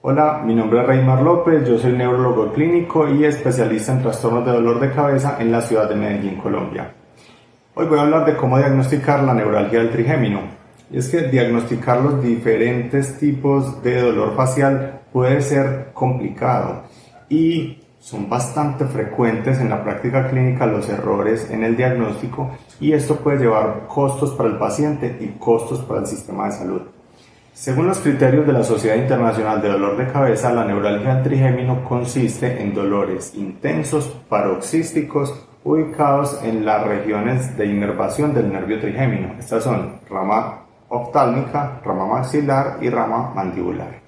Hola, mi nombre es Reymar López, yo soy neurólogo clínico y especialista en trastornos de dolor de cabeza en la ciudad de Medellín, Colombia. Hoy voy a hablar de cómo diagnosticar la neuralgia del trigémino. Y es que diagnosticar los diferentes tipos de dolor facial puede ser complicado y son bastante frecuentes en la práctica clínica los errores en el diagnóstico, y esto puede llevar costos para el paciente y costos para el sistema de salud. Según los criterios de la Sociedad Internacional de Dolor de Cabeza, la neuralgia del trigémino consiste en dolores intensos paroxísticos ubicados en las regiones de inervación del nervio trigémino. Estas son rama oftálmica, rama maxilar y rama mandibular.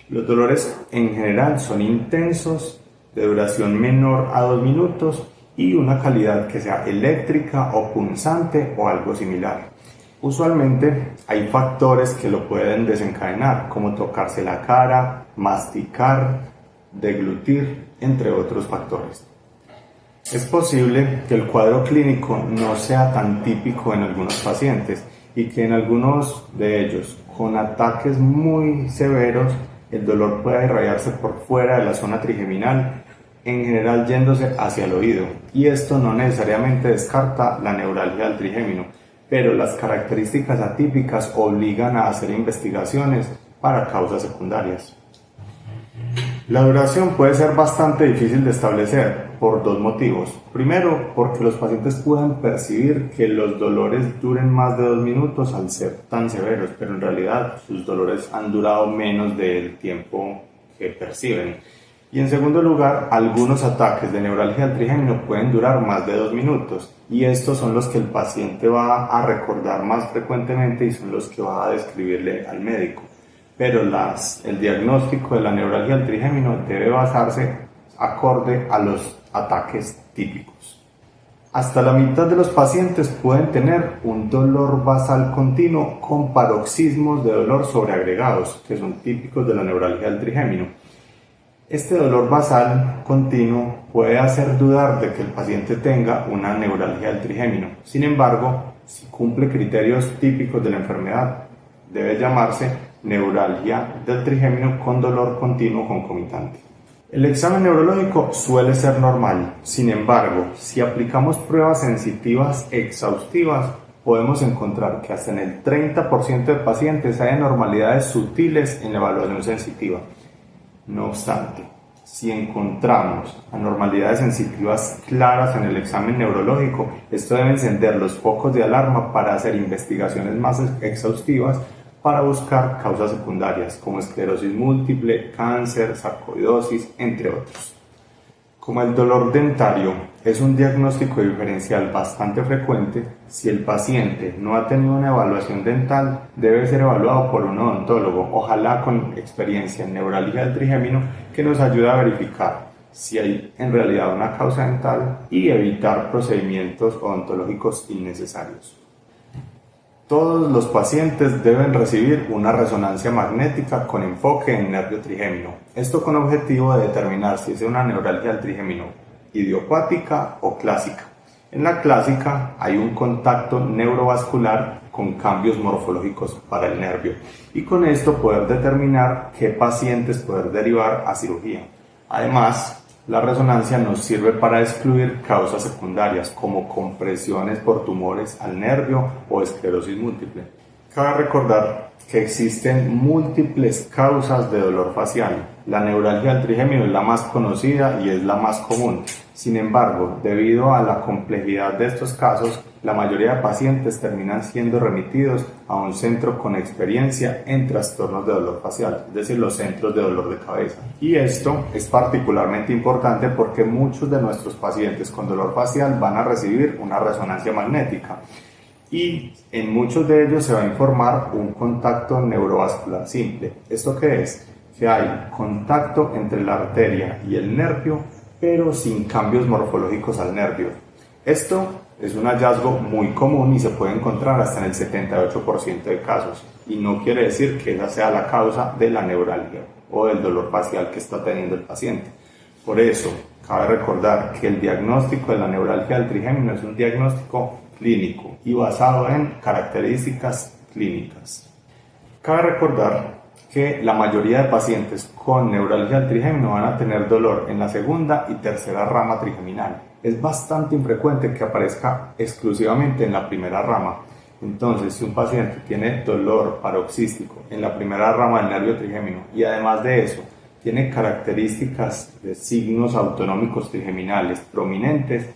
Los dolores en general son intensos, de duración menor a 2 minutos y una calidad que sea eléctrica o punzante o algo similar. Usualmente hay factores que lo pueden desencadenar, como tocarse la cara, masticar, deglutir, entre otros factores. Es posible que el cuadro clínico no sea tan típico en algunos pacientes y que en algunos de ellos, con ataques muy severos, el dolor pueda irradiarse por fuera de la zona trigeminal, en general yéndose hacia el oído, y esto no necesariamente descarta la neuralgia del trigémino, pero las características atípicas obligan a hacer investigaciones para causas secundarias. La duración puede ser bastante difícil de establecer por dos motivos. Primero, porque los pacientes pueden percibir que los dolores duren más de 2 minutos al ser tan severos, pero en realidad sus dolores han durado menos del tiempo que perciben. Y en segundo lugar, algunos ataques de neuralgia del trigémino pueden durar más de 2 minutos, y estos son los que el paciente va a recordar más frecuentemente y son los que va a describirle al médico. Pero el diagnóstico de la neuralgia del trigémino debe basarse acorde a los ataques típicos. Hasta la mitad de los pacientes pueden tener un dolor basal continuo con paroxismos de dolor sobreagregados, que son típicos de la neuralgia del trigémino. Este dolor basal continuo puede hacer dudar de que el paciente tenga una neuralgia del trigémino. Sin embargo, si cumple criterios típicos de la enfermedad, debe llamarse neuralgia del trigémino con dolor continuo concomitante. El examen neurológico suele ser normal. Sin embargo, si aplicamos pruebas sensitivas exhaustivas, podemos encontrar que hasta en el 30% de pacientes hay anormalidades sutiles en la evaluación sensitiva. No obstante, si encontramos anormalidades sensitivas claras en el examen neurológico, esto debe encender los focos de alarma para hacer investigaciones más exhaustivas para buscar causas secundarias como esclerosis múltiple, cáncer, sarcoidosis, entre otros. Como el dolor dentario es un diagnóstico diferencial bastante frecuente, si el paciente no ha tenido una evaluación dental, debe ser evaluado por un odontólogo, ojalá con experiencia en neuralgia del trigémino, que nos ayude a verificar si hay en realidad una causa dental y evitar procedimientos odontológicos innecesarios. Todos los pacientes deben recibir una resonancia magnética con enfoque en nervio trigémino. Esto con objetivo de determinar si es una neuralgia del trigémino idiopática o clásica. En la clásica hay un contacto neurovascular con cambios morfológicos para el nervio, y con esto poder determinar qué pacientes poder derivar a cirugía. Además, la resonancia nos sirve para excluir causas secundarias como compresiones por tumores al nervio o esclerosis múltiple. Cabe recordar que existen múltiples causas de dolor facial. La neuralgia del trigémino es la más conocida y es la más común. Sin embargo, debido a la complejidad de estos casos, la mayoría de pacientes terminan siendo remitidos a un centro con experiencia en trastornos de dolor facial, es decir, los centros de dolor de cabeza. Y esto es particularmente importante porque muchos de nuestros pacientes con dolor facial van a recibir una resonancia magnética, y en muchos de ellos se va a informar un contacto neurovascular simple. ¿Esto qué es? Que hay contacto entre la arteria y el nervio, pero sin cambios morfológicos al nervio. Esto es un hallazgo muy común y se puede encontrar hasta en el 78% de casos, y no quiere decir que esa sea la causa de la neuralgia o del dolor facial que está teniendo el paciente. Por eso, cabe recordar que el diagnóstico de la neuralgia del trigémino es un diagnóstico clínico y basado en características clínicas. Cabe recordar que la mayoría de pacientes con neuralgia del trigémino van a tener dolor en la segunda y tercera rama trigeminal. Es bastante infrecuente que aparezca exclusivamente en la primera rama. Entonces, si un paciente tiene dolor paroxístico en la primera rama del nervio trigémino y además de eso tiene características de signos autonómicos trigeminales prominentes,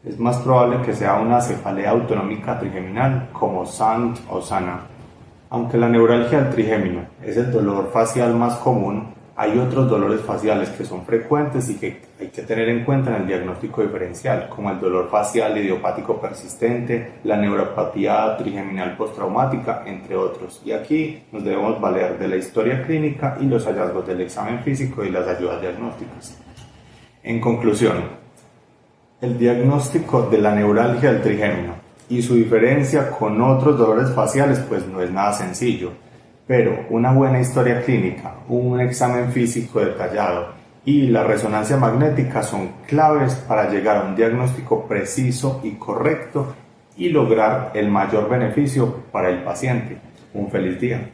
es más probable que sea una cefalea autonómica trigeminal como SANT o SANA. Aunque la neuralgia del trigémino es el dolor facial más común, hay otros dolores faciales que son frecuentes y que hay que tener en cuenta en el diagnóstico diferencial, como el dolor facial idiopático persistente, la neuropatía trigeminal postraumática, entre otros. Y aquí nos debemos valer de la historia clínica y los hallazgos del examen físico y las ayudas diagnósticas. En conclusión, el diagnóstico de la neuralgia del trigémino y su diferencia con otros dolores faciales pues no es nada sencillo, pero una buena historia clínica, un examen físico detallado y la resonancia magnética son claves para llegar a un diagnóstico preciso y correcto y lograr el mayor beneficio para el paciente. Un feliz día.